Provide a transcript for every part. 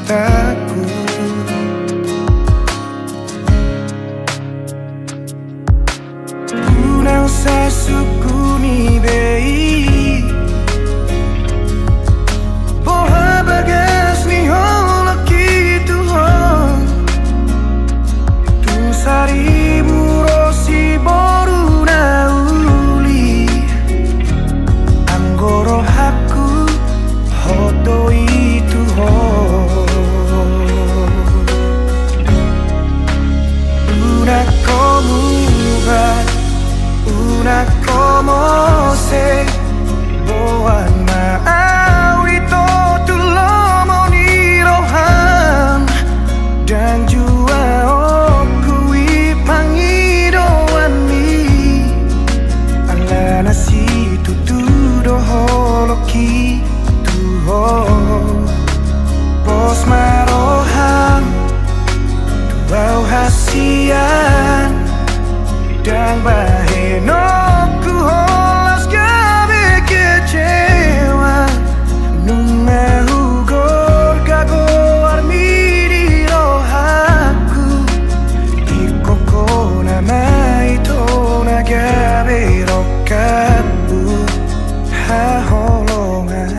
cintaku. Tu não sai sukuni bei Porra bagas ni holaki tu hon Tu sari burosi boru na uli Anggoro haku hoto itu hon Una como Una como se boan maawi to tulomo ni rohan dan jua okui pangidoan mi ala nasi tutudo holoki tuho pos marohan tuau hasian dan bahenoku holas gabe kecewa Nunga hugor gago armiri rohaku Ikoko nama itu nagabe rokabu haholongan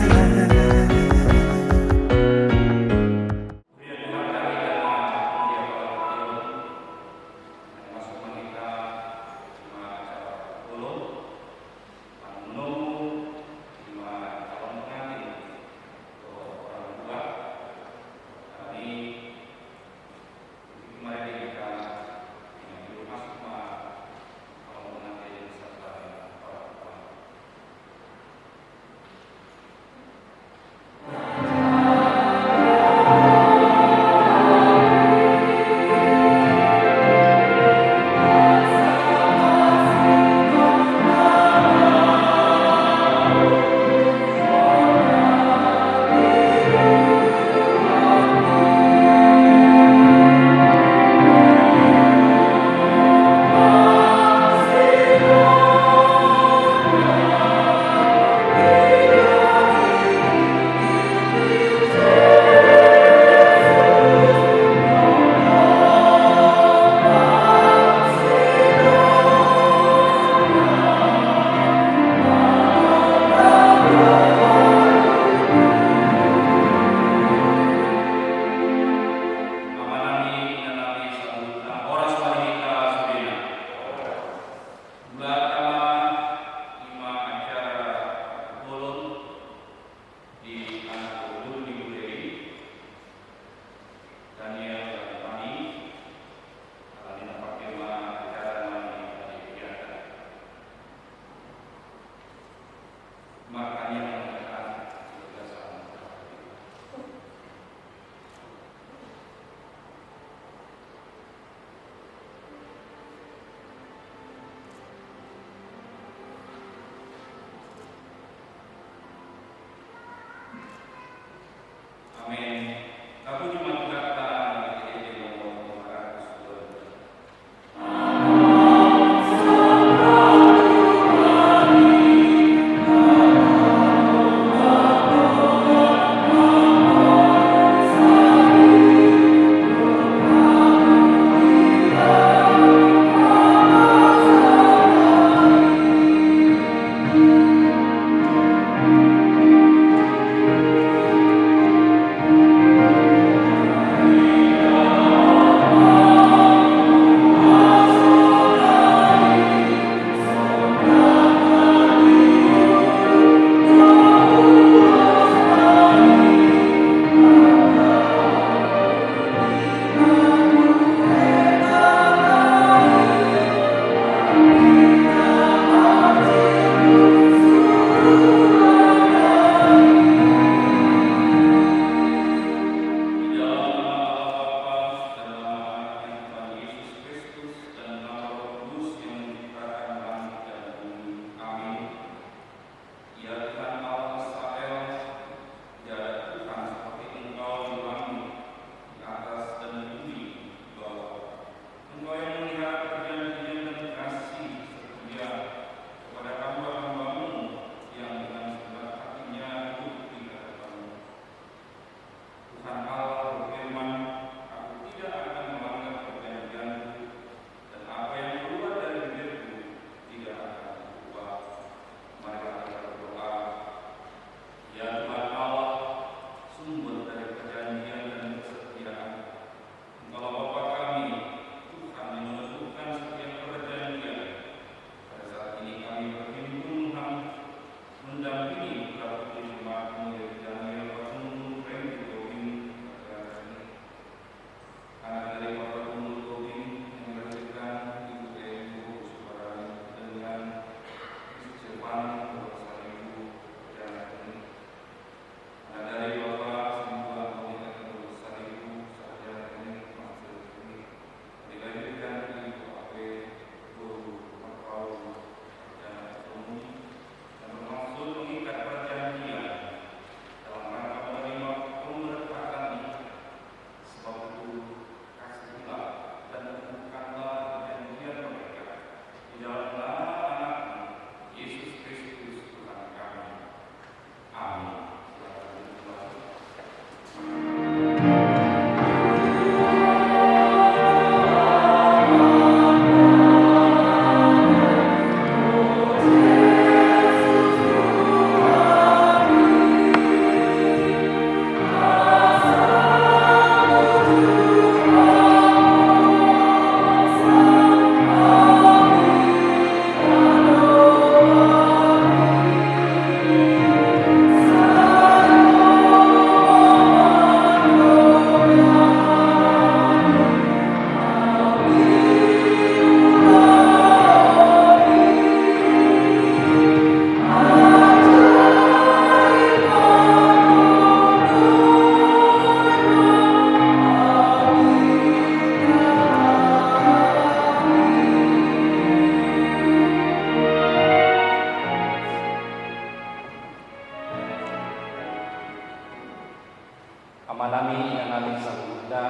Amanami yang nami sahunda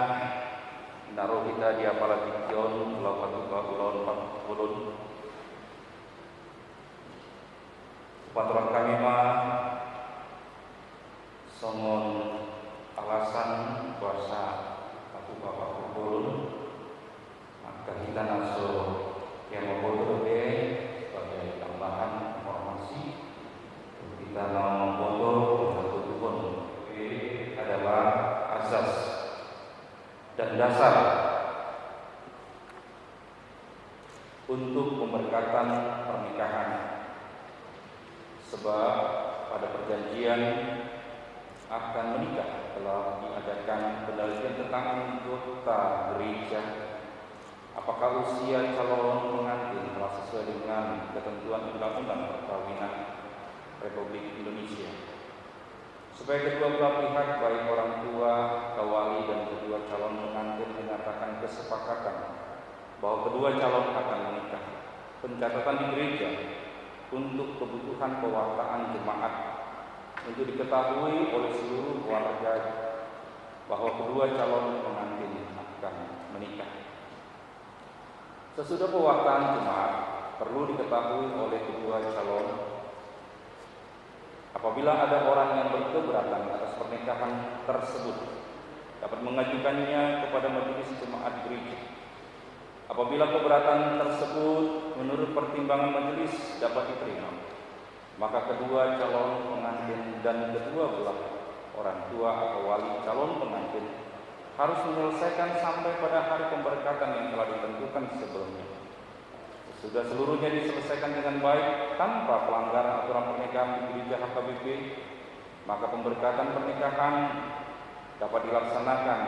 naruh kita di apalagi kion ulau patuka ulon ulun paturan kami mah songon alasan kuasa patuka ulun maka kita naso yang membodoh sebagai tambahan informasi kita mau membodoh satu pun adalah asas dan dasar untuk pemberkatan pernikahan, sebab pada perjanjian akan menikah telah diadakan penelitian tentang anggota gereja apakah usia calon pengantin telah sesuai dengan ketentuan undang-undang perkawinan Republik Indonesia, supaya kedua belah pihak baik orang tua, kawali dan kedua calon pengantin menyatakan kesepakatan bahwa kedua calon akan menikah. Pencatatan di gereja untuk kebutuhan pewartaan jemaat untuk diketahui oleh seluruh warga bahwa kedua calon pengantin akan menikah. Sesudah pewartaan jemaat perlu diketahui oleh kedua calon apabila ada orang yang berkeberatan atas pernikahan tersebut dapat mengajukannya kepada majelis jemaat gereja. Apabila keberatan tersebut menurut pertimbangan majelis dapat diterima, maka kedua calon pengantin dan kedua belah orang tua atau wali calon pengantin harus menyelesaikan sampai pada hari pemberkatan yang telah ditentukan sebelumnya. Sudah seluruhnya diselesaikan dengan baik tanpa pelanggaran aturan pernikahan di gereja HKBP, maka pemberkatan pernikahan dapat dilaksanakan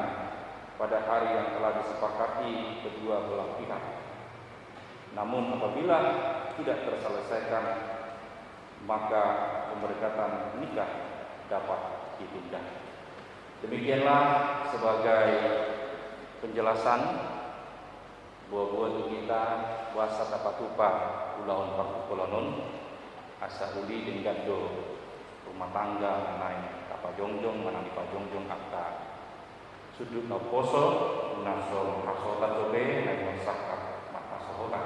pada hari yang telah disepakati kedua belah pihak. Namun apabila tidak terselesaikan, maka pemberkatan nikah dapat ditunda. Demikianlah sebagai penjelasan buah-buah kita wasa tapatupa ulaun pakukolonon asa uli dengan do rumah tangga menai kapajongjong manani pajongjong akta sudut no poso naso hasota tobe nai masaka mata sohota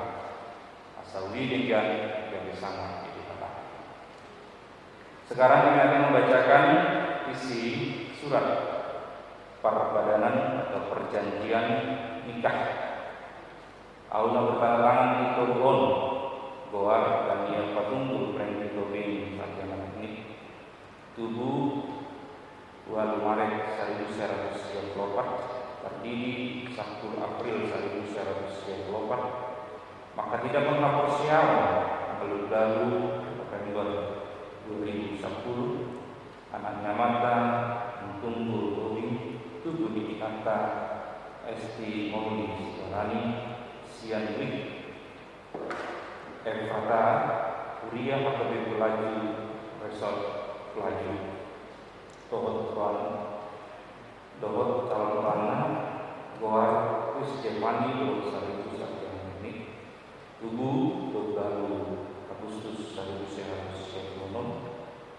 asa uli dengan yang disana itu kata. Sekarang kami akan membacakan isi surat perbadanan atau perjanjian nikah. Aula bertangan di Togon, Goa dan yang patunggul Premi Tobin Sarjana Teknik Tubuh 2 Maret 1924 terdiri 10 April 1924 maka tidak menghapus Syawal lalu November 2010 anaknya mata Tunggul Tobin Tubuh di Kata Esti Mauli Sidarani Sian Wik Evata Kuria HKBP Pelaju Resort Pelaju Dohot Calon Tanah Goa Kus Jepani Dohot Saribu Sarjana Teknik Tubuh Dogalu Agustus 1926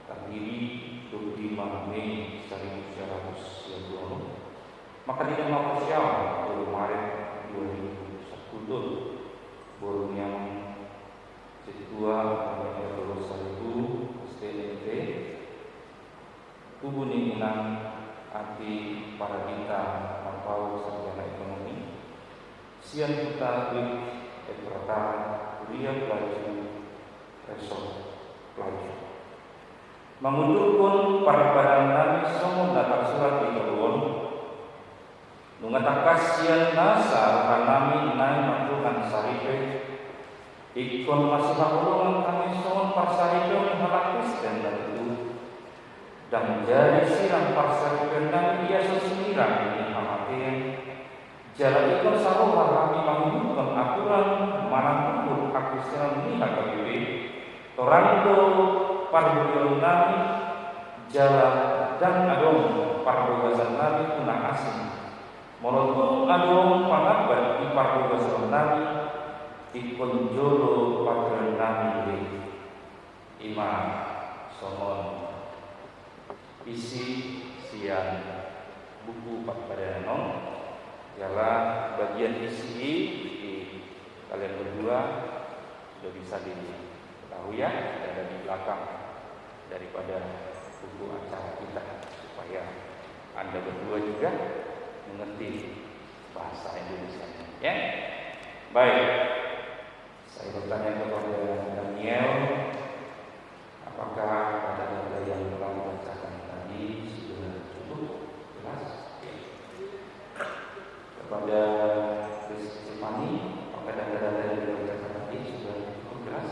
terdiri 25 Mei 1926 maka tidak mau Syawal 2 Maret 2010 Borong yang Situa Amerika Tulus Saribu STNT Tubuh Ninginang Ati Paradita Marpau Sarjana Ekonomi Sian Puta Wik Eprata Kuliah Pelaju Resort Pelaju mengundurkan para badan nami semua datang surat di Keruon nungatakas sian nasa kanami nai matukan saripe ikon masih hakulungan kami semua parsaripe menghalak Kristen dan itu dan jadi sirang parsaripe nami dia sesinirang ini hamatin jalan ikon saroha kami mengundurkan aturan manapun aku serang ini HKBP Torando parboyon nami jalan dan adong parbogasan nami punah asing Monoto adong pangabat di parbogasan nami ikon jolo padron nami Imam Somon isi sian buku Pak Badanong ialah bagian isi di kalian berdua sudah bisa diketahui ya, ada di belakang daripada buku acara kita supaya Anda berdua juga mengerti bahasa Indonesia. Ya, baik. Saya bertanya kepada Daniel, apakah data-data yang telah dibacakan tadi sudah cukup jelas? Kepada Stefani, apakah data-data yang dibacakan tadi sudah cukup jelas?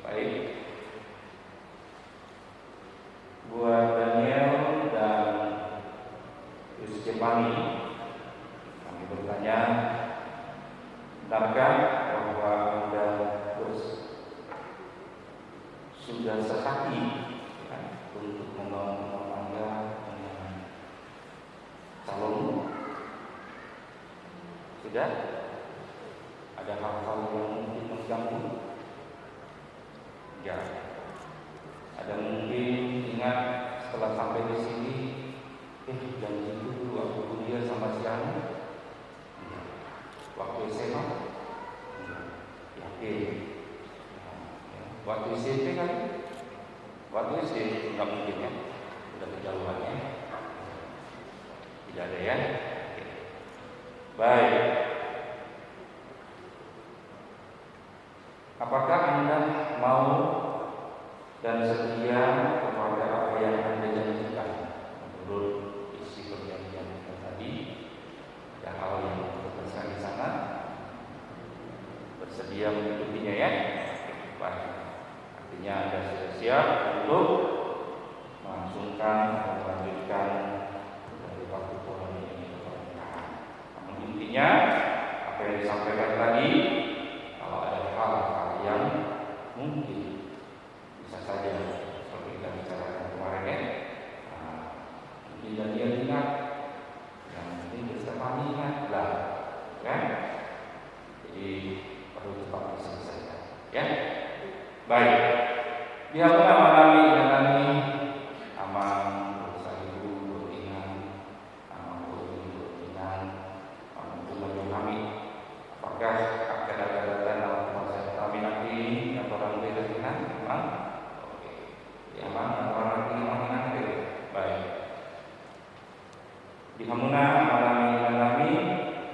Baik. Buat Daniel dan Stefani, kami bertanya, benarkah bahwa Anda sudah sehati ya, untuk membangun Anda dengan calon? Sudah? Ada hal-hal yang mungkin mengganggu? Ya. Ada mungkin ingat setelah sampai di sini, janji itu waktu kuliah sama si Anu, waktu SMA, yakin. Waktu SMP kan, waktu SMP nggak mungkin ya, udah kejauhannya, tidak ada ya. Baik. Apakah Anda mau dan setia kepada apa yang Anda janjikan menurut isi perjanjian kita tadi? Ada hal yang terkesan di sana, bersedia mengikutinya ya? Baik. Artinya Anda sudah siap untuk melangsungkan atau melanjutkan dari waktu pola ini ke pernikahan. Namun intinya apa yang disampaikan tadi, kalau ada hal-hal yang mungkin bisa saja seperti kita bicarakan kemarin ya, mungkin Daniel ingat, yang mungkin Stefani ingat lah, kan? Jadi perlu cepat diselesaikan, ya. Baik. Dia mengalami mengalami aman, bersaibu, beringan, aman, beringan, aman, memahami. Apakah akan ada data proses kami nanti atau orang beringan? Aman. Oke. Ya aman, atau orang beringan nanti. Baik. Di Hamuna mengalami,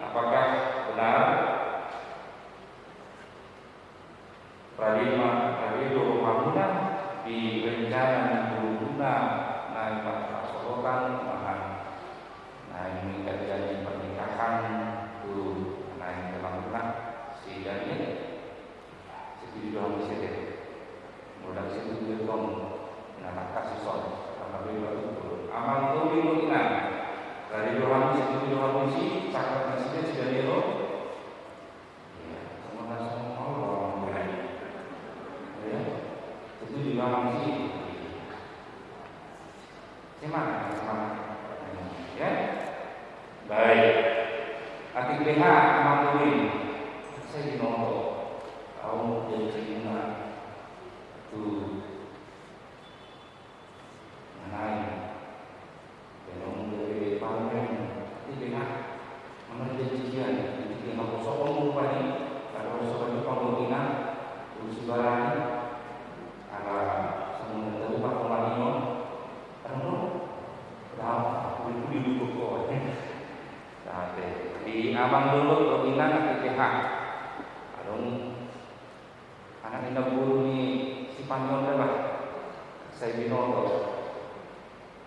apakah benar Pradio Hamuna di rencana berguna naik pasolokan mahal naik mengikat janji pernikahan tuh naik dalam bulan si Daniel setuju dalam sini mudah setuju dong anak kasih soal karena beliau itu amal tuh dimungkinkan dari Tuhan setuju dalam misi cakap nasinya si Daniel itu juga masih semangat ya. Baik. Atik BH Amatulin saya dinoto kaum jadi cina tuh mengenai fenomena dari pamer atik BH mana janjian jadi aku sokong rupanya kalau sobat pembangunan terus barang di abang dulu permintaan PPH adong anak ina guru ni si Panyon lah saya binoto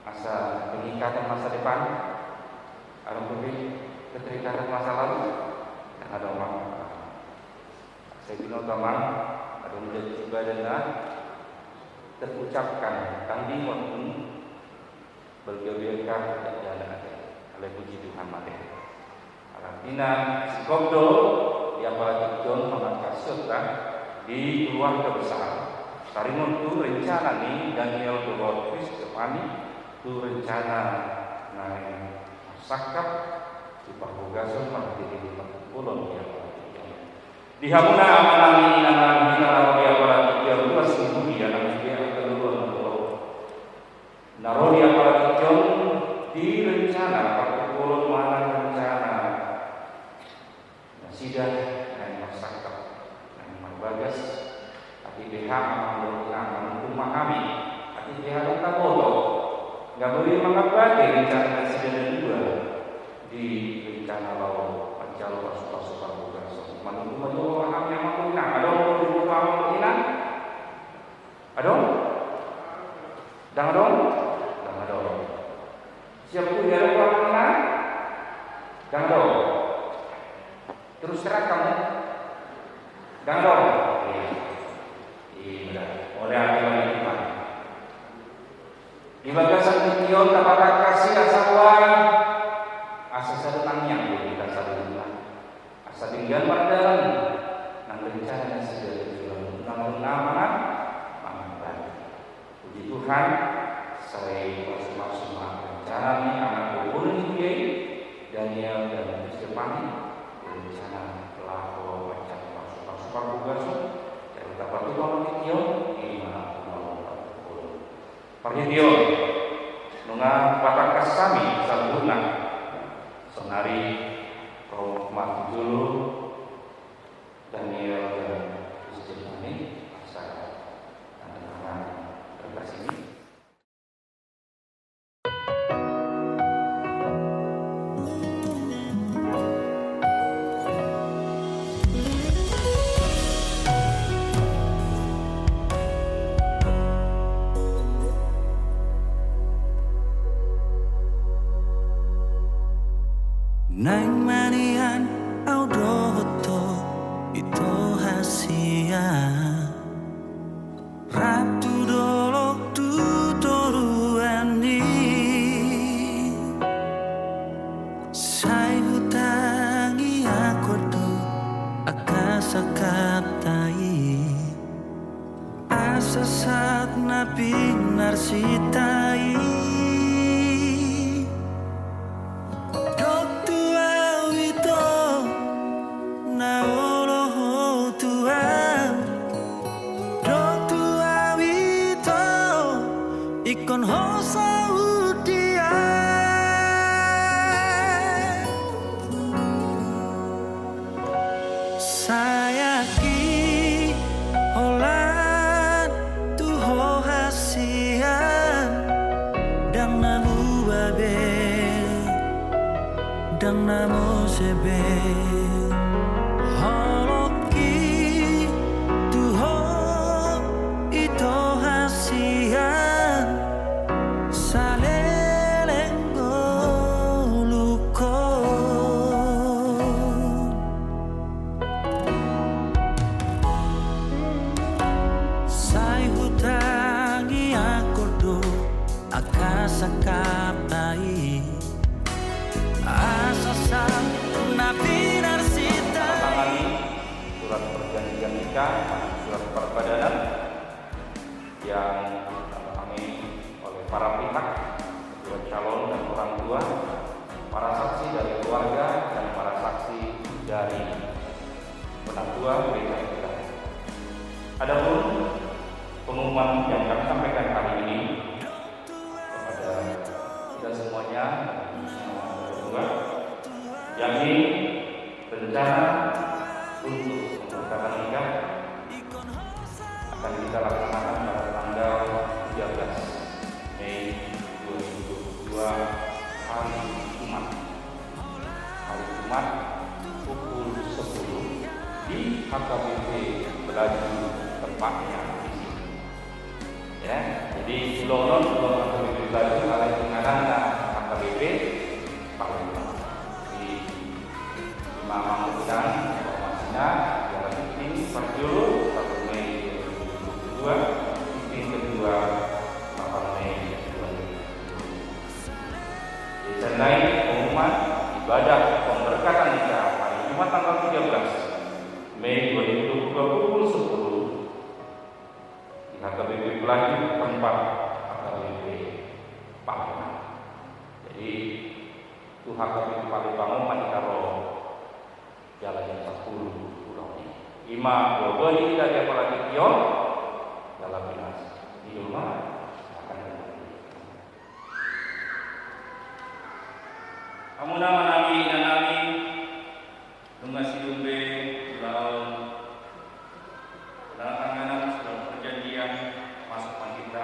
asa pengikatan masa depan adong lebih keterikatan masa lalu dan ada orang saya binoto mang adong menjadi ibadah terucapkan tanggung waktu bergebiarkan dan jalan oleh puji Tuhan materi. Artinya si Kopdo yang apalagi John mengangkat serta di keluarga besar. Tarimon itu rencana nih Daniel Dorotris Stefani itu rencana naik sakap di Pakugason mandiri di Pulau yang di Hamuna amalami nama kita dia apalagi John plus ibu dia nama dia kedua Narodi apalagi John direncana memahami arti pihak tak bodoh. Nggak boleh menganggap lagi rencana Presiden 2 di rencana laut Pancalo pasukan bukan menunggu memahami yang makulina. Ada dulu makulina? Ada? Jangan dong? Jangan dong. Siap tu dia ada makulina? Jangan dong. Terus terang kamu. Jangan dong. Iya, oleh aturan itu. Di bagasan video tapakan kasih asawan asa sadutangnya di dasar rumah asa tinggal pardalan nang rencana sudah dijual nang nama mangan. Puji Tuhan saya semua rencana ini anak berbulan ini Daniel dan Stefani rencana pelaku macam pasukan tugas jadi dapat tuang video ini perhentian nunga patakas sami sabuna senari kau mati dulu Daniel dan Kristen ini saya tantangan berkas ini. Nang manian au doto ito hasia Ratu dolok tutoruani Sai hutangi aku do akasa kaptai Asa saat nabi narsitai Ikon hosa udia sayaki holan tuho hasian dang namu babe dang namu sebe holoki tuho ito hasian Sakapai asasam nabi narsita surat perjanjian nikah, surat perbadanan yang ditandatangani oleh para pihak, kedua calon dan orang tua, para saksi dari keluarga dan para saksi dari penatua gereja kita. Adapun pengumuman yang kami sampaikan kali ini dan semuanya yakni rencana untuk mempersiapkan nikah akan kita laksanakan pada tanggal 13 Mei 2022 hari Jumat pukul 10 di HKBP Belaju tempatnya di sini. Ya, jadi Lonon HKBP Belaju oleh pengadaan HKBP Palembang di Mamang Hutan informasinya jalan ini Parjolo 1 Mei 2022 meeting kedua 8 Mei 2022. Di lain pengumuman ibadah pemberkatan nikah hari Jumat tanggal 13 Mei 2022 pukul 10 di HKBP Belaju tempat HKBP Palembang. Jadi itu HKBP Palembang Manitaro Jalan yang 10 Pulau ini. Ima Boboni dari apalagi Kion dalam binas di rumah akan terjadi. Kamu nama nami Lungas Lumbe Laut Tanganan sudah perjanjian masuk kita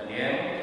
Daniel.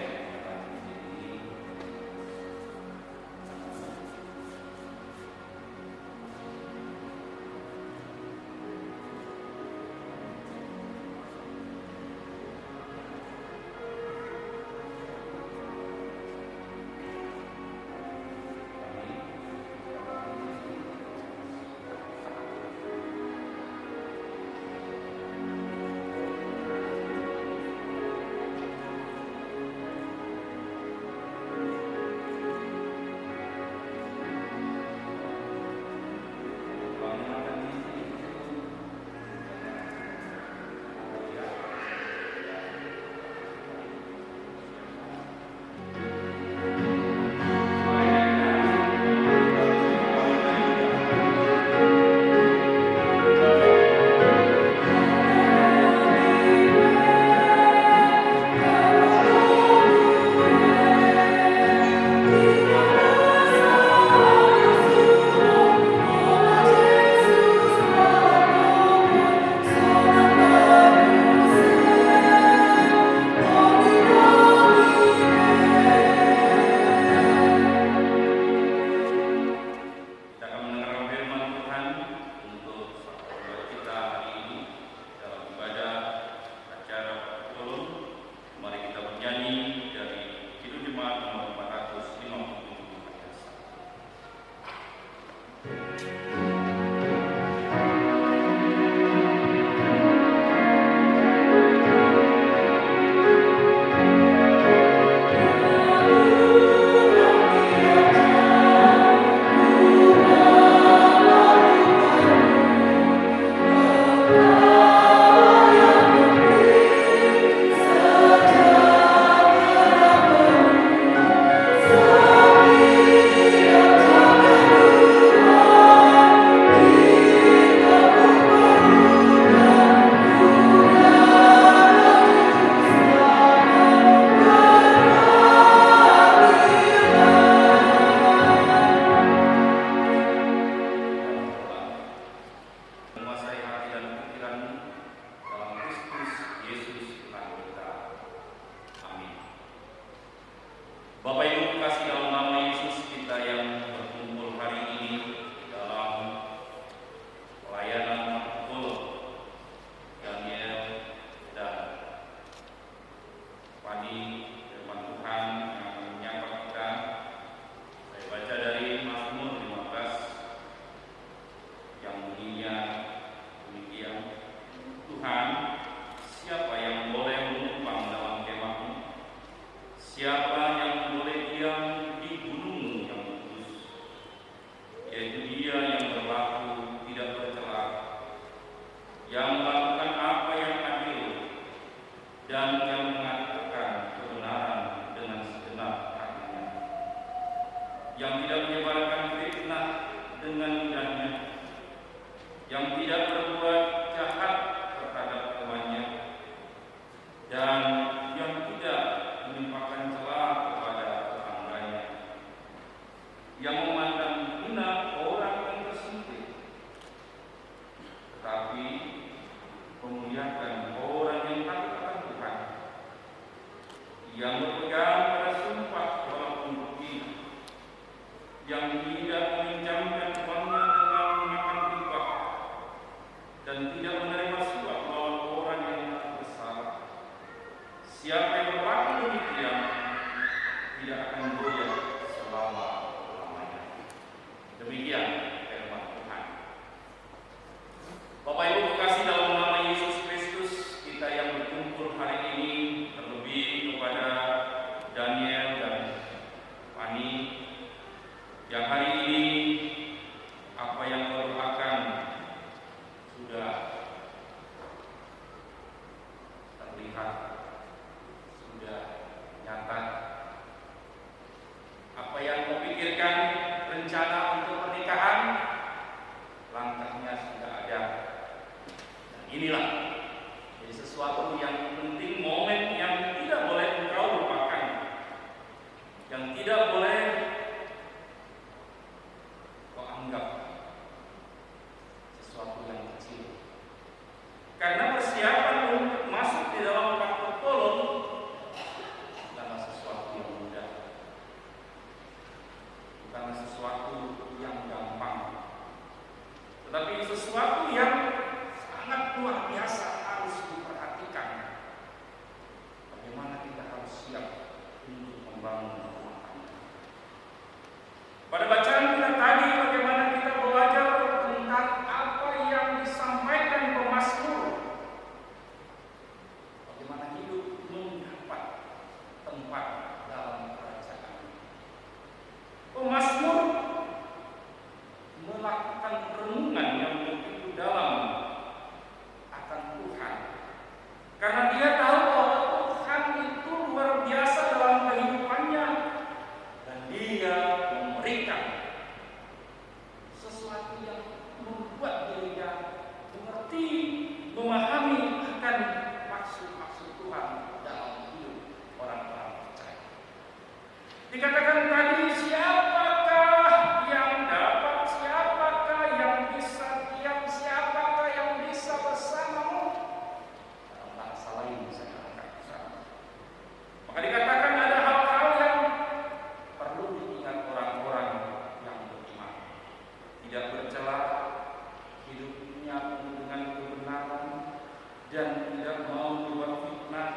dan tidak mau berbuat fitnah,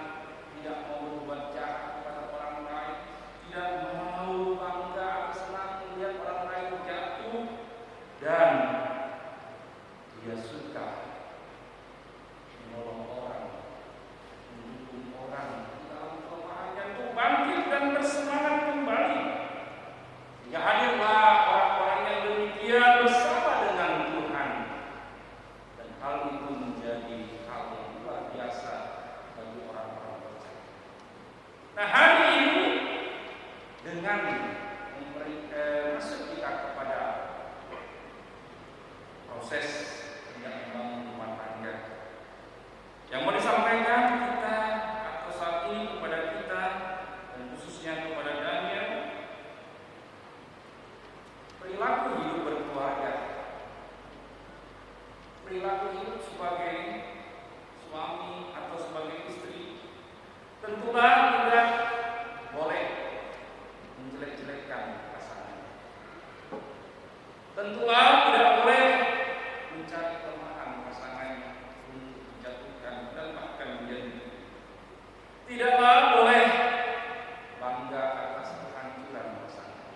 tidak mau berbuat jahat kepada orang lain, tidak mau bangga atau senang melihat orang lain jatuh, dan dia suka menolong orang, mendukung orang dalam kelemahannya untuk bangkit dan bersemangat kembali. Ya, hadirlah orang-orang yang demikian bersama dengan Tuhan, dan hal itu menjadi hal yang luar biasa bagi orang-orang percaya. Nah, hari ini dengan masuk kita kepada proses yang membangun rumah tangga, yang mau disampaikan kita atau saat ini kepada kita dan khususnya kepada Daniel, perilaku hidup berkeluarga, perilaku hidup sebagai suami atau sebagai istri, tentulah tidak boleh menjelek-jelekkan pasangan. Tentulah tidak boleh mencari kelemahan pasangan untuk menjatuhkan dan bahkan menjadi. Tidaklah boleh bangga atas kehancuran pasangan.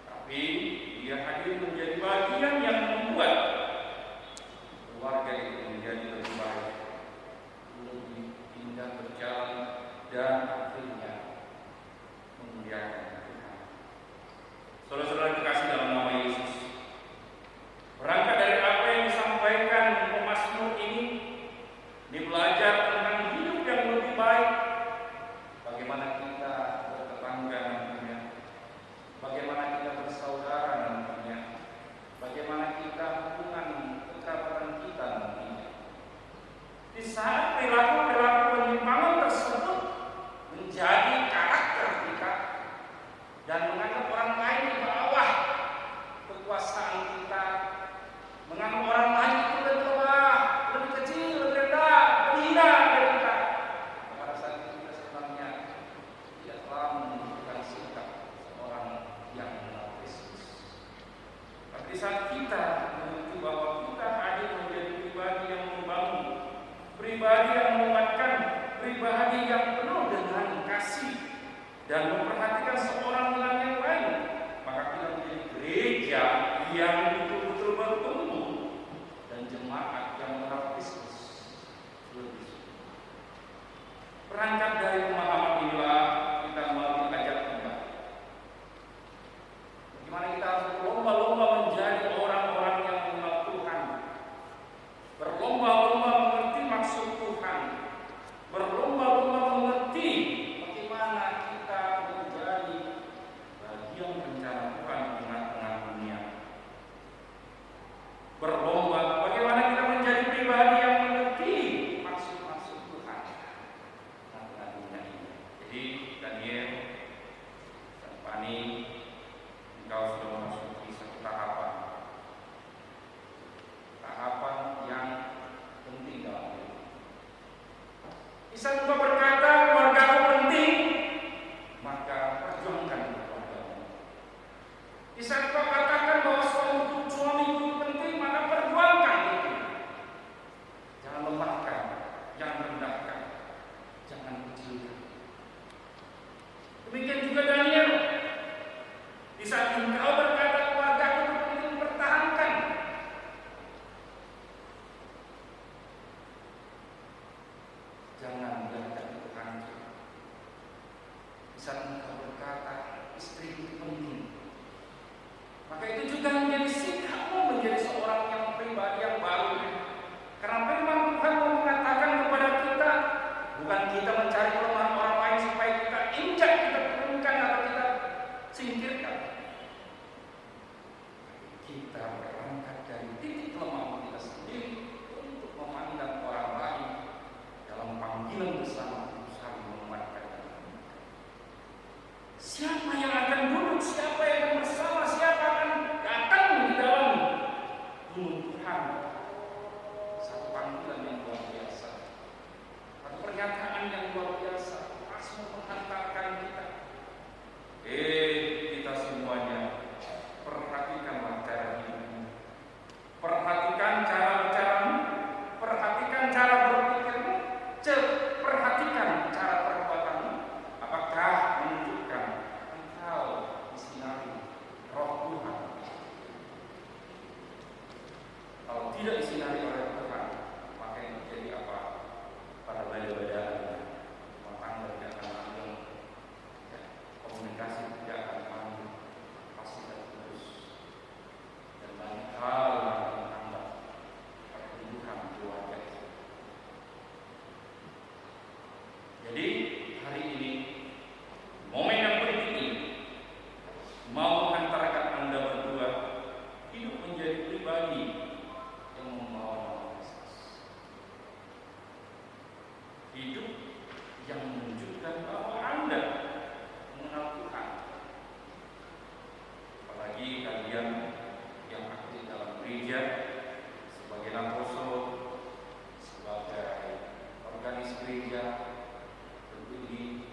Tapi dia hadir menjadi bagian yang membuat keluarga itu menjadi lebih baik, lebih indah berjalan, dan akhirnya memuliakan Tuhan. Saudara-saudara dikasih dalam nama Yesus, berangkat dari apa yang disampaikan pemazmur ini belajar tentang hidup yang lebih baik, bagaimana kita bertetangga nantinya, bagaimana kita bersaudara nantinya, bagaimana kita hubungan kekerabatan kita nantinya. Di saat perilaku-perilaku penyimpangan tersebut menjadi karakter kita dan menganggap orang lain di bawah kekuasaan kita, menganggap orang lain itu lebih lemah, lebih kecil, lebih rendah, lebih hina dari kita. Pada saat itu kita sebenarnya tidak telah menunjukkan sikap seorang yang mengenal Kristus. Tapi di saat kita mengerti bahwa kita hadir menjadi pribadi yang membangun, pribadi yang menguatkan, pribadi yang penuh dengan kasih dan memperhatikan seorang dengan yang lain, maka kita menjadi gereja yang betul-betul bertumbuh dan jemaat yang mengenal Kristus lebih. Berangkat dari pemahaman inilah kita mau diajak kembali. Bagaimana kita harus berlomba-lomba menjadi orang-orang yang mengenal Tuhan, berlomba-lomba mengerti maksud Tuhan, berlomba-lomba mengerti bagaimana kita menjadi bagian rencana Tuhan di tengah-tengah dunia. Berlomba bagaimana kita menjadi pribadi yang mengerti maksud-maksud Tuhan di tengah-tengah dunia ini. Jadi Daniel dan Pani, engkau sudah memasuki satu tahapan yang penting dalam hidup. Di saat engkau berkata keluargaku penting, maka perjuangkan keluargamu. Di saat engkau katakan bahwa suamiku penting, maka perjuangkan itu. Jangan lemahkan, jangan rendahkan, jangan kecilkan. Demikian juga Daniel. Di saat engkau berkata keluargaku penting, pertahankan. Jangan biarkan itu hancur. Di saat engkau berkata istri itu penting, maka itu juga menjadi sikapmu menjadi seorang yang pribadi yang baru. Karena firman Tuhan mengatakan kepada kita, bukan kita mencari kelemahan orang lain supaya kita injak, kita turunkan atau kita singkirkan. Kita berangkat dari titik lemah kita sendiri untuk memandang orang lain dalam panggilan bersama untuk saling menguatkan. Siapa yang akan duduk, siapa yang akan bersama, siapa akan datang di dalam gunung Tuhan. Satu panggilan yang luar biasa, satu pernyataan yang luar biasa, langsung menghantarkan kita. Kita semuanya, perhatikanlah cara hidupmu, perhatikan cara bicaramu, perhatikan usia tentu ini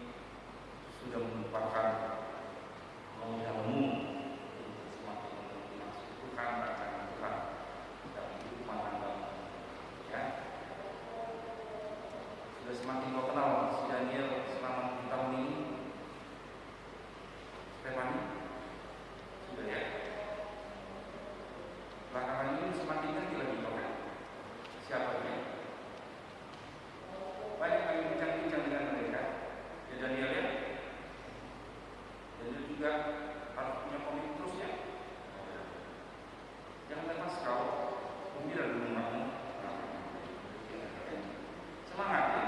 sudah merupakan mau yang umum untuk semakin mengerti maksud Tuhan, rancangan Tuhan dalam hidup rumah tangga. Ya, sudah semakin kau kenal si Daniel selama di tahun ini. Stefani sudah ya. Belakangan ini semakin ngerti lagi kau kan siapa dia. Banyak kali bincang-bincang dengan mereka. Ya Daniel ya. Dan juga harus punya komit terus ya. Jangan lepas kau gembira di rumahmu. Semangat ya.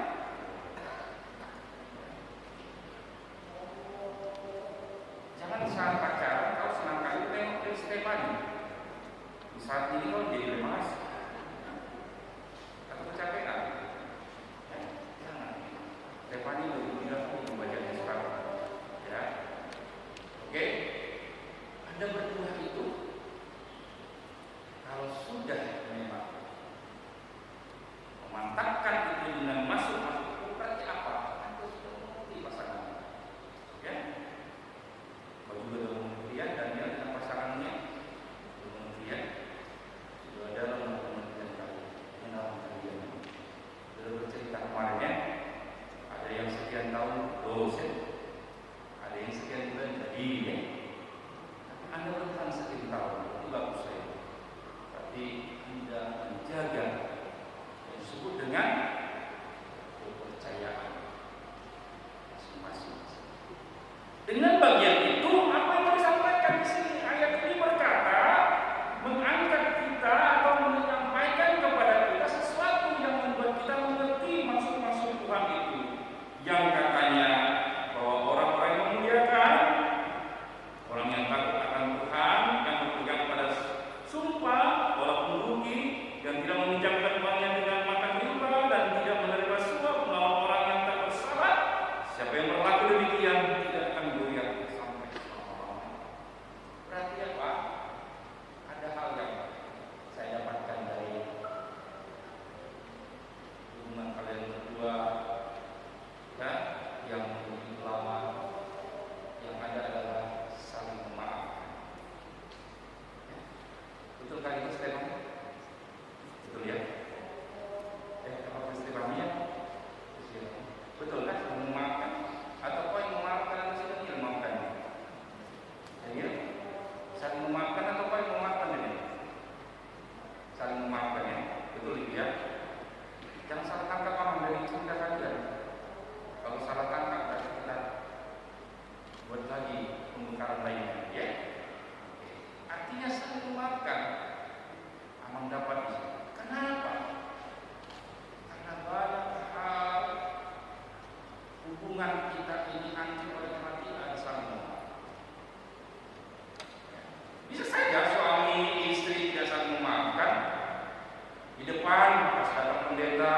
Jangan saat pacaran kau senang kali tengok dari Stefani. Di saat ini kau jadi lemas atau kecapean. Ya, jangan. Stefani lebih mudah untuk membacanya sekarang. Ya. Oke, Anda berdua itu kalau sudah memang memantapkan itu dengan masuk berarti apa? Anda sudah mengerti pasangan. Ya, kalau juga dalam pengertian dan dia dengan pasangannya dalam pengertian sudah ada dalam pengertian kalian. Sudah bercerita kemarin ya, ada yang sekian tahun dosen. Ada yang sekian bulan jadi ya. Anda bertahan sekian tahun itu bagus saya. Tapi Anda menjaga yang disebut dengan kepercayaan masing-masing. Dengan bagian itu apa yang mau disampaikan di sini? Ayat ini berkata mengangkat kita atau menyampaikan kepada kita sesuatu yang membuat kita mengerti maksud-maksud Tuhan itu. Yang katanya orang yang takut akan Tuhan, yang berpegang pada sumpah walaupun rugi, dan tidak meminjamkan uangnya dengan makan riba dan tidak menerima suap melawan orang yang tak bersalah. Siapa yang berlaku demikian tidak akan goyah sampai selama-lamanya. Berarti apa? Ada hal yang saya dapatkan dari hubungan kalian berdua, ya, yang begitu lama. Yang ada adalah saling memaafkan. Betul kan itu Stefan? Betul ya? Apa Stefan ya? Betul kan? Saling memaafkan? Atau kau yang memaafkan atau siapa yang memaafkan? Ya? Saling memaafkan atau kau yang memaafkan ini? Saling memaafkan ya? Betul ya? Jangan salah tangkap orang dari cerita kalian. Kalau salah tangkap berarti kita buat lagi pembongkaran lainnya, ya. Artinya saling memaafkan. Aman dapat di sini. Kenapa? Karena banyak hal hubungan kita ini hancur oleh karena tidak ada saling memaafkan. Bisa saja suami istri tidak saling memaafkan. Di depan pas datang pendeta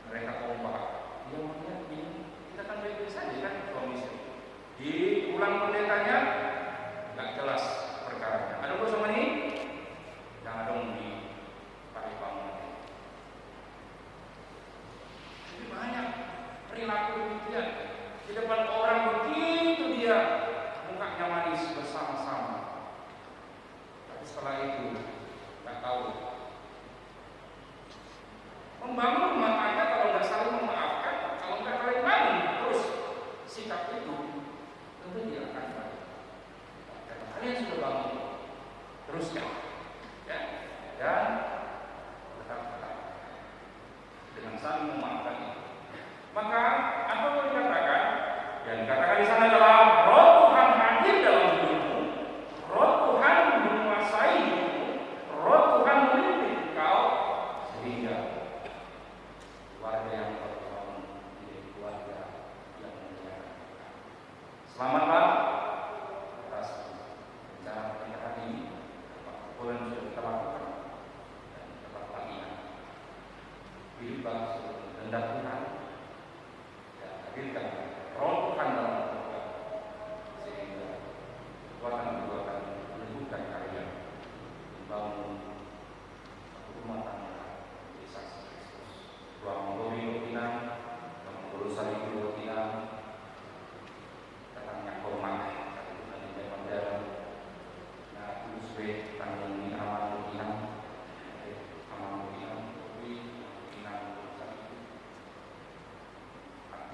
mereka kompak. Dia melihat ini kita kan baik-baik saja kan suami istri. Di ulang pendetanya nggak jelas perkaranya. Ada bersama ini? Jangan dong di pakai bangunan. Jadi banyak perilaku demikian. Di depan orang begitu dia mukanya manis bersama-sama. Tapi setelah itu nggak tahu. Membangun rumah tangga kalau nggak saling memaafkan, kalau nggak saling bangun terus sikap itu tentu dia akan baik. Karena kalian sudah bangun, teruskan, ya, dan tetap dengan saling memaafkan itu. Maka apa yang dikatakan? Yang dikatakan di sana adalah Roh Tuhan hadir dalam hidupmu, Roh Tuhan menguasai hidupmu, Roh Tuhan memimpin engkau sehingga keluarga yang berbangun menjadi keluarga yang mulia. Selamatlah atas rencana pernikahan ini, apa yang sudah kita lakukan dan tetap lagi hiduplah sebagai kehendak Tuhan dan hadirkan Roh Tuhan dalam keluarga sehingga kekuatan-kekuatan meneguhkan kalian membangun rumah tangga di saksi Kristus. Ruang Glory Pinang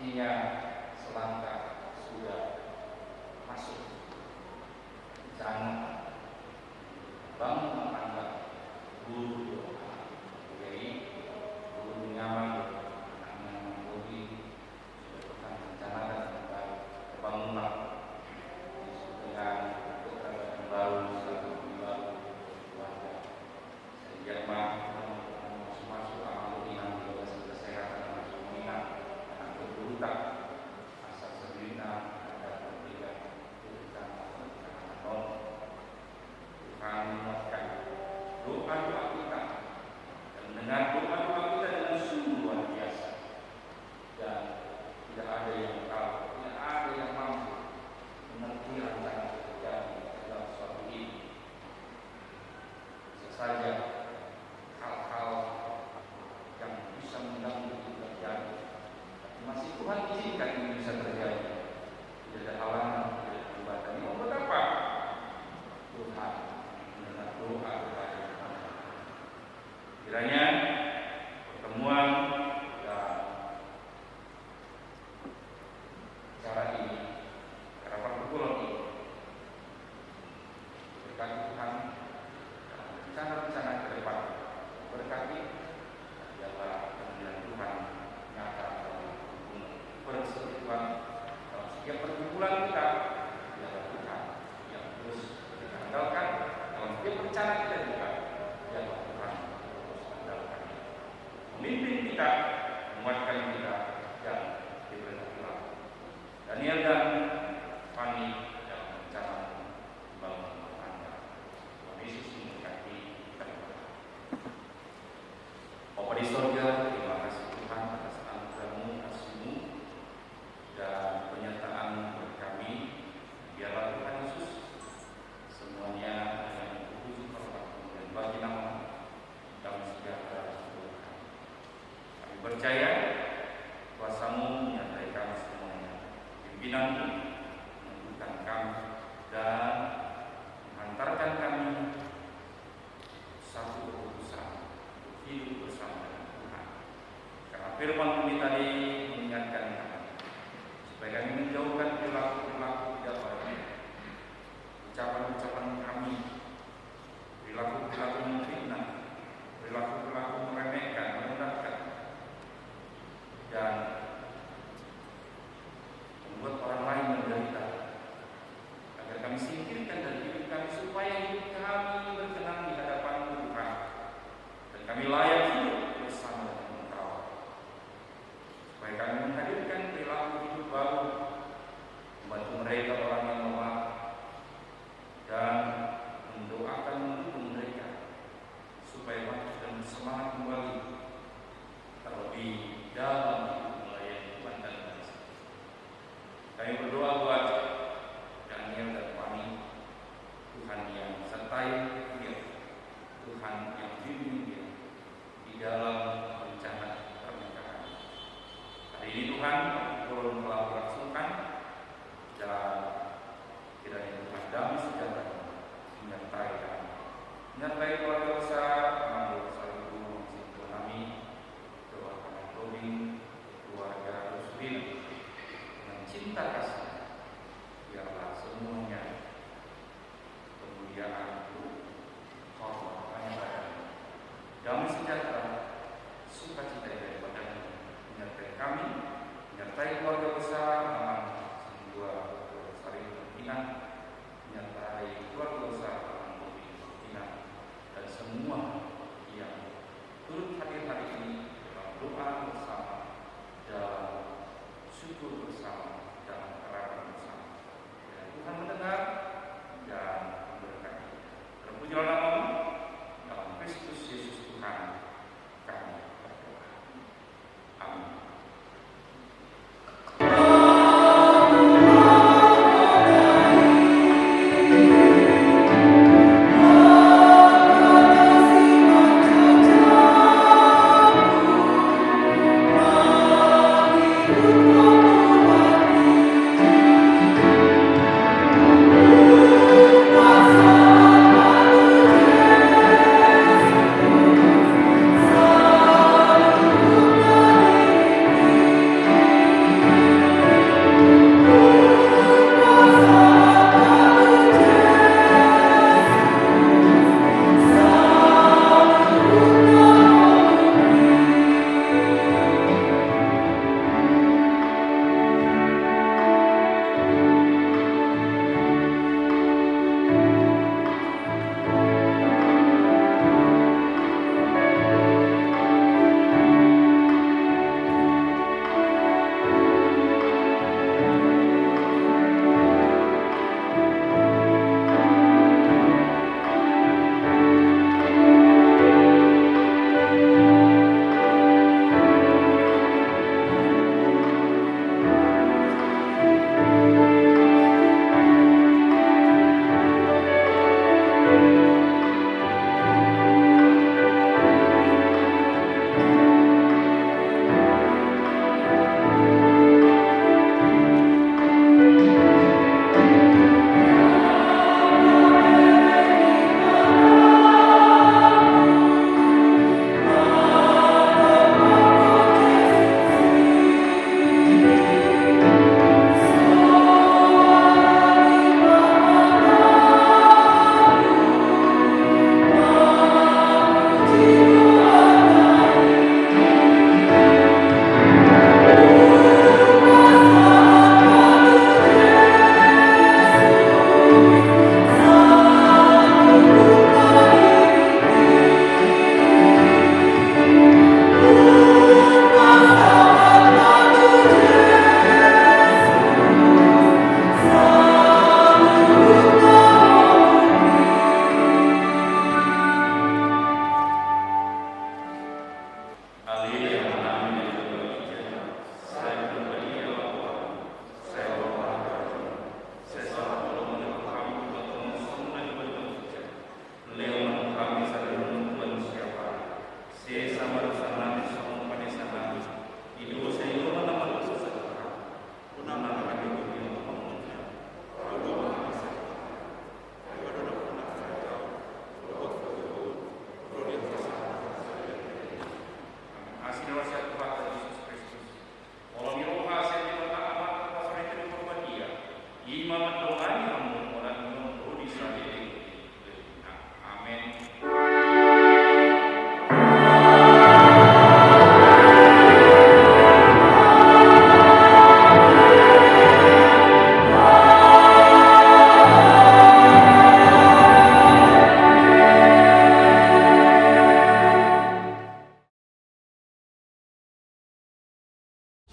sepertinya selangkah sudah masuk. Jangan bangun tangga guru jadi guru nyaman dengan bodi sudah rencanakan tentang pembangunan dengan keterangan baru satu baru warga sehingga masuk amal iman kesehatan masuk iman anak berhutang asal sebina ada tidak berhutang non Tuhan menguatkan doa-doa kita dan mendengar doa-doa kita dengan sungguh luar biasa dan tidak ada yang tahu, tidak ada yang mampu mengerti rancangan terjadi dalam suatu ini. Bisa saja hal-hal yang bisa mengganggu itu terjadi, tapi masih Tuhan izinkan ini bisa terjadi. Tidak ada halangan, tidak ada hambatan. Ini membuat apa? Tuhan mendengar doa kepada kita. Kiranya pertemuan dan cara ini, cara perkumpulan ini berkati Tuhan dalam rencana-rencana ke depan, berkati adalah kemuliaan Tuhan nyata dalam persekutuan dalam setiap perkumpulan kita adalah Tuhan yang terus kita andalkan dalam setiap rencana kita juga adalah Tuhan terus andalkan memimpin kita, menguatkan kita dan diberkati Daniel dan Fani dalam rencana membangun Anda. Tuhan Yesus memberkati kita. Bapa di surga, terima kasih Tuhan atas anugerah-Mu, kasih-Mu dan penyertaan bagi kami. Biarlah Tuhan Yesus semuanya yang berpuji hormat dan bagi nama damai sejahtera untuk kami. Kami percaya kuasa-Mu menyertai kami semuanya. Pimpinan-Mu menentukan kami dan menghantarkan kami satu keputusan untuk hidup bersama dengan Tuhan. Karena firman-Mu tadi mengingatkan kami supaya kami menjauhkan perilaku-perilaku tidak baik, ucapan-ucapan kami, perilaku-perilaku menfitnah, perilaku-perilaku meremehkan, merendahkan, dan membuat orang lain menderita. Agar kami singkirkan dari hidup kami supaya hidup kami berkenan di hadapan Tuhan dan kami layak hidup bersama dengan Engkau. Supaya kami menghadirkan perilaku hidup baru, membantu mereka orang yang lemah dan mendoakan mendukung mereka supaya maju dan semangat kembali terlebih dalam hidup melayani Tuhan dan bangsa. Kami berdoa buat Daniel dan Fani, Tuhan yang sertai dia, Tuhan yang bimbing dia di dalam rencana pernikahan. Hari ini Tuhan perkumpulan telah berlangsungkan dan kiranya Tuhan damai sejahtera menyertai kami, menyertai keluarga besar, mengambil saling guru, masing kami, doakan Robin, keluarga Rusmin dengan cinta kasih. Biarlah semuanya kemuliaan, hormat, kemuliaan, damai sejahtera, sukacita daripada menyertai kami, menyertai keluarga besar, dua saling pimpinan, menyertai keluarga besar, pimpinan, dan semua yang turut hadir hari ini dalam doa bersama, dalam syukur bersama, dalam harapan bersama. Dan Tuhan mendengar dan memberkati. Terpujilah nama-Mu dalam Kristus Yesus Tuhan kami berdoa. Amin.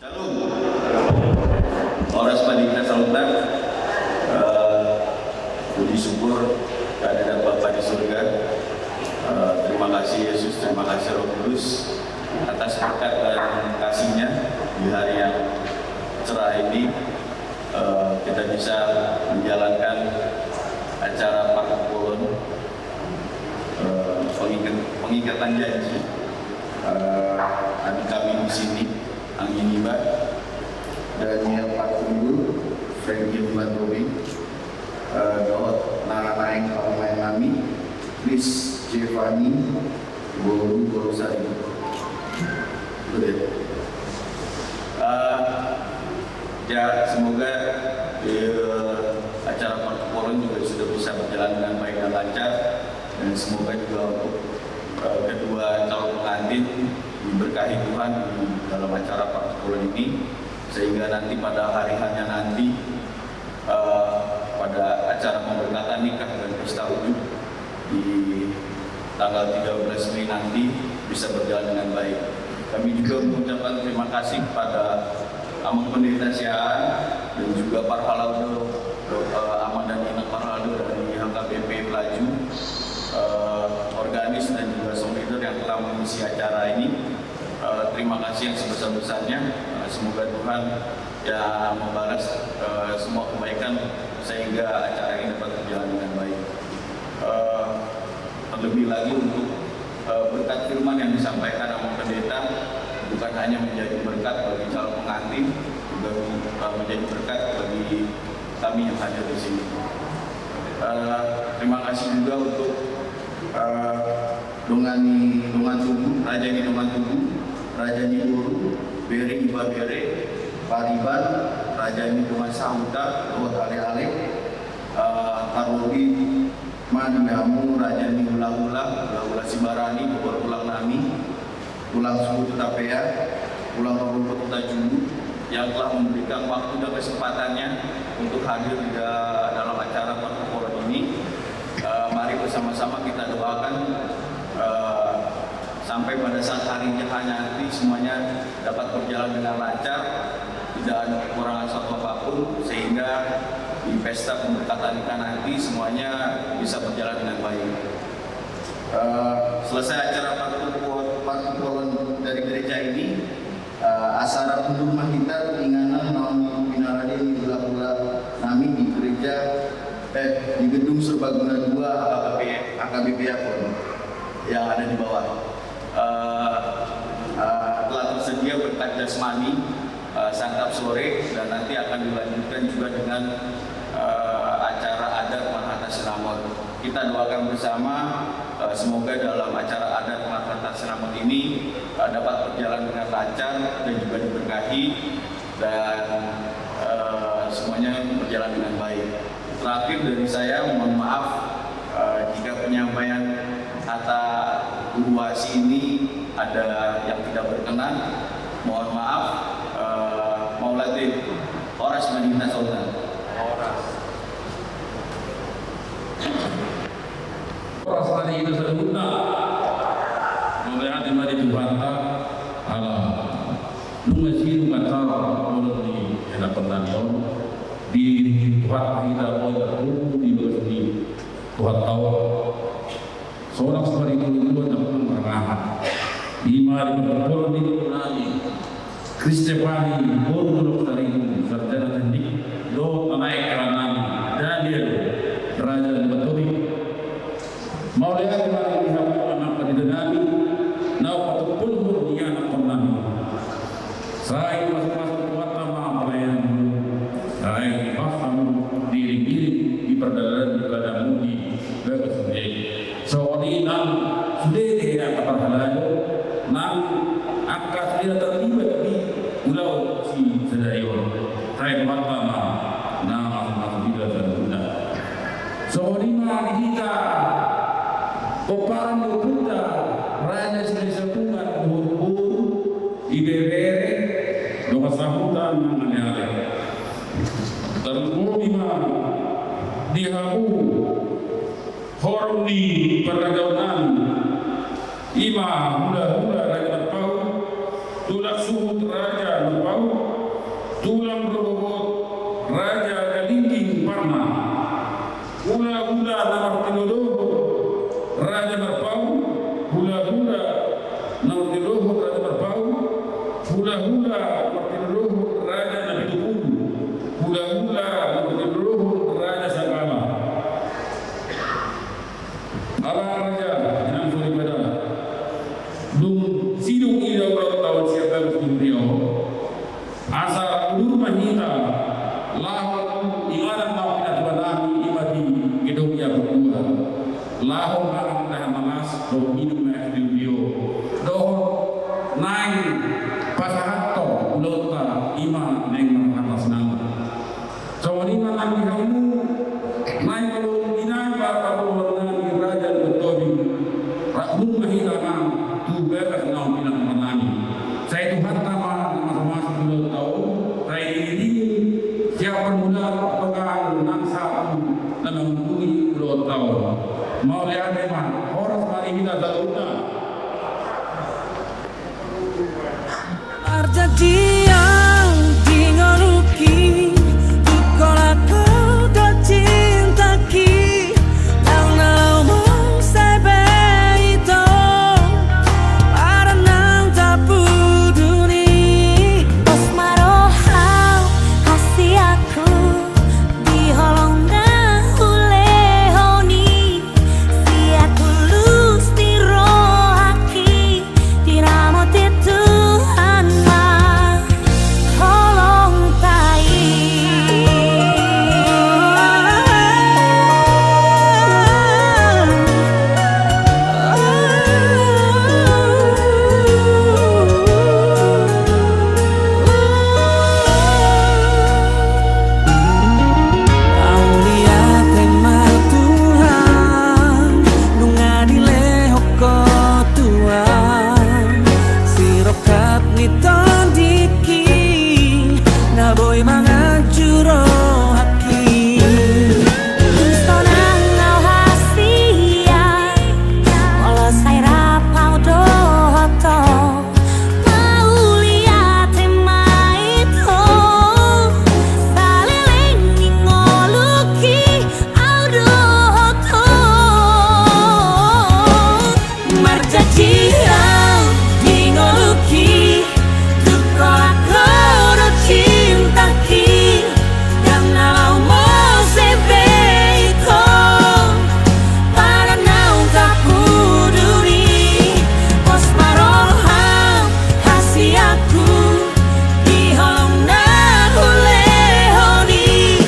Shalom, Horas Madinah Salutan. Puji syukur kehadirat Bapa di surga. Terima kasih Yesus, terima kasih Roh Kudus atas berkat dan kasih-Nya di hari yang cerah ini. Kita bisa menjalankan acara Parkupolen, pengikatan janji. Adik kami di sini, Angin Iba, Daniel Patunggul, Frankie Matobi, Dawat Naraeng Pamain Nami, Chris Jevani, Boru Borosari. Ya, semoga acara Parkupolen juga sudah bisa berjalan dengan baik dan lancar, dan semoga juga untuk kedua calon pengantin diberkahi Tuhan di dalam acara Parkupolen ini, sehingga nanti pada hari hanya nanti pada acara pemberkatan nikah dan pesta wujud di tanggal 13 Mei nanti bisa berjalan dengan baik. Kami juga mengucapkan terima kasih kepada Amang Pendeta Siaan dan juga Parhalado, Aman dan Ina Parhalado dari HKBP Pelaju, organis dan juga song leader yang telah mengisi acara ini. Terima kasih yang sebesar-besarnya. Semoga Tuhan yang membalas semua kebaikan sehingga acara ini dapat berjalan dengan baik. Terlebih lagi untuk berkat firman yang disampaikan Amang Pendeta bukan hanya menjadi berkat bagi calon pengantin, juga menjadi berkat bagi kami yang hadir di sini. Terima kasih juga untuk Dongani Tugu, Rajani Dongan Tugu, Rajani Buru, Beri Iba Bere, Pariban, Rajani Dongan Sahuta, Lewat Ale-Ale, Tarobi Manyamu, Rajani Ulang Sibarani, Bogor Ulang Nami, Ulang Suku Tutapea, Ulang Rumput Tutajungu, yang telah memberikan waktu dan kesempatannya untuk hadir di dalam acara Parkupolen ini. Mari bersama-sama kita doakan sampai pada saat hari H nanti semuanya dapat berjalan dengan lancar, tidak ada kekurangan satu apapun, sehingga di pesta pemberkatan nikah nanti semuanya bisa berjalan dengan baik. Selesai acara Parkupolen dari gereja ini, asara undur mahita inganan naon pinarade di Ula-Ula nami di gereja di gedung Serbaguna 2 AKBP yang ada di bawah. Telah tersedia berkat jasmani, santap sore, dan nanti akan dilanjutkan juga dengan acara adat Marhata Sinamot. Kita doakan bersama semoga dalam acara adat Marhata Sinamot ini dapat berjalan dengan lancar dan juga diberkahi, dan semuanya berjalan dengan baik. Terakhir dari saya, mohon maaf jika penyampaian kata Uruasi ini ada yang tidak berkenan. Mohon maaf. Maulatin Horas Madinah Salutan. Horas Madinah Salutan. Memberati mari Tuhan ala nungasiru kata orang di hadapan Tuhan di Tuhan kita mau di berani Tuhan tahu seorang seperti itu dapat merangat di mari berkorban di nani Kristefani Boru dari sarjana teknik do naik kerana Daniel Raja Batobi mau lihat mari dihapus anak pendidikan nau patut pun dia anak penami saya masuk kuat sama pelayan saya paham diri di perdagangan di badanmu di berbagai soalnya nan sudah tidak terhalang nan akan tidak terlibat di pulau si Sedayon saya pertama nama tidak terguna soalnya kita Oparan Bunda Raja Indonesia Bunga Buru IBBR Doa Sahutan Mengenai Terlima Dihabu Horni Perdagangan Ima Hula Raja Berpau tulak suhut Raja Nupau, tulang berbobot Raja Galingking Parma, hula-hula nomor tiluruh Raja Merpau, hula-hula nomor tiluruh Raja Merpau, hula-hula nomor tiluruh Raja Nabi Tupulu, hula-hula nomor tiluruh Raja Sagala. Ala Raja yang daripada Dung Sidung Ida tahun siapa Studio Asa Ulur Mahita Lahon Ingaran Mau Pinatuan Ami Imati Gedung Ya Berdua Lahon Barang Tahan Malas Do Minum Studio Dohon Naing Pasahato Lota Ima Neng Atas Nama Sawarina Lagi Kamu Naing Kalau Inai Bapak Warnani Raja Betobi Rakbun Mahita Nam Tu Bekas Nau Pinang Menani Saya Tuhan Nama masing-masing belum tahu saya ini siapa permulaan pegang nang satu dan menghubungi belum tahu mau lihat memang orang mari kita teruna Arjadi yang dingoluki Dukola kau dan cinta ki Yang nalau sebe itu Para nang tak peduli Bos marohau kasih aku diholong huli sia tulus di rohaki diramo Tuhan mah holong tai Aulia tema Tuhan Nunga dilehoko Tuhan Sirokat niton diki Naboy mga juro haki Sonang ngau hasia walau saya rapau doto mau lihat tema itu saliling ngoluki au doto Marjajian dingoluki Dukola koro cinta ki Yang nalau mo sebe iko Para naung tak peduli Bos maroham kasih aku Diholong na hulehoni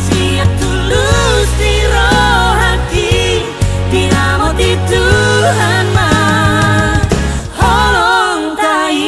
Siap tulus di rohaki Dinamo di Tuhan mah holong tai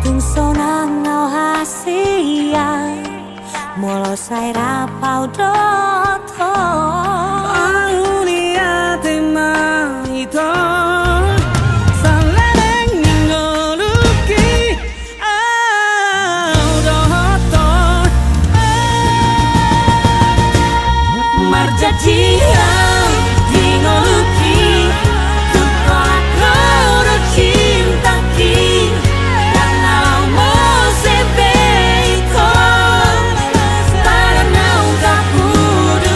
Tung sonang ngau hasia molo saya rapau doto Aulia tema ito Saleng ngoluki Au doto Marjajian dingoluki Dukola koro cinta ki Yang nalau mo sebe iko Para naung tak peduli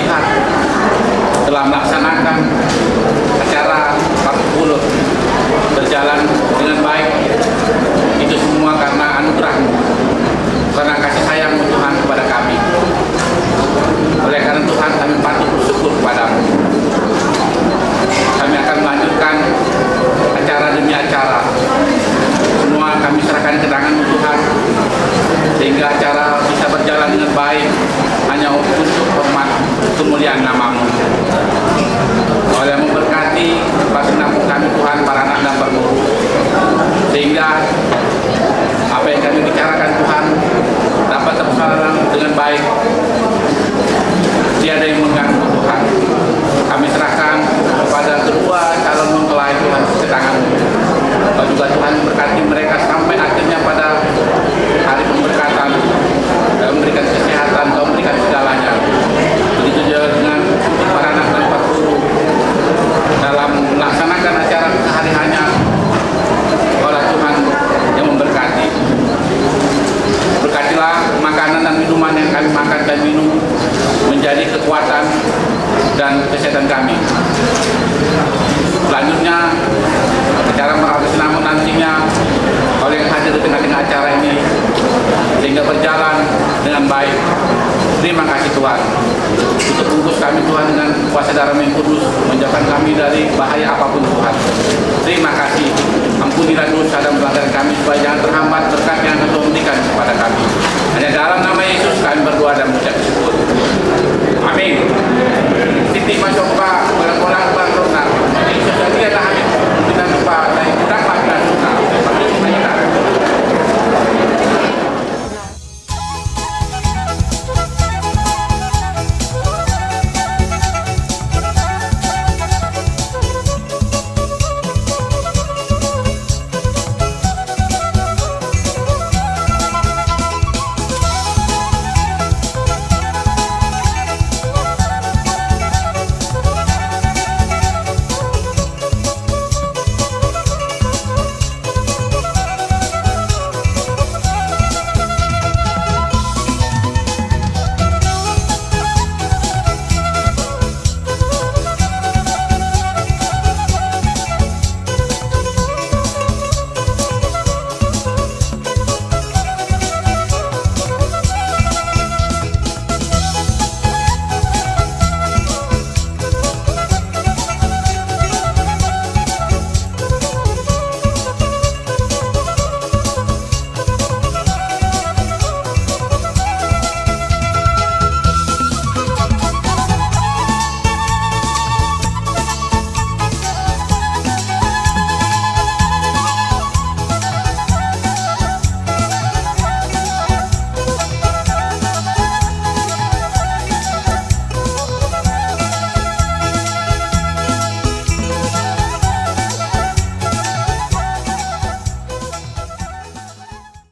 Jihad telah melaksanakan acara Partai Buruh berjalan dengan baik. Itu semua karena anugerah, karena kasih sayang Tuhan kepada kami. Oleh karena Tuhan, kami patut bersyukur kepadamu. Kami akan melanjutkan acara demi acara. Semua kami serahkan ke tangan Tuhan, sehingga acara bisa berjalan dengan baik hanya untuk hormat kemuliaan nama-Mu. Oleh memberkati pasinamu kami Tuhan, para anak dan perguru, sehingga apa yang kami bicarakan Tuhan dapat terlaksana dengan baik, tiada yang mengganggu Tuhan. Kami serahkan kepada kedua calon mempelai Tuhan ke tangan-Mu. Kau juga Tuhan berkati mereka sampai akhirnya pada hari pemberkatan, Kau memberikan kesehatan, Kau memberikan segalanya. Begitu juga dengan para anak dan perguru dalam melaksanakan acara kesehariannya. Kaulah Tuhan yang memberkati. Berkatilah makanan dan minuman yang kami makan dan minum menjadi kekuatan dan kesehatan kami. Selanjutnya, acara meratus nama nantinya oleh yang hadir di tengah-tengah acara ini sehingga berjalan dengan baik. Terima kasih Tuhan. Untuk bungkus kami Tuhan dengan kuasa darah yang kudus, menjauhkan kami dari bahaya apapun Tuhan. Terima kasih. Ampunilah dosa dan pelanggaran kami supaya jangan terhambat berkat yang Tuhan berikan kepada kami. Hanya dalam nama Yesus kami berdoa dan mengucap syukur.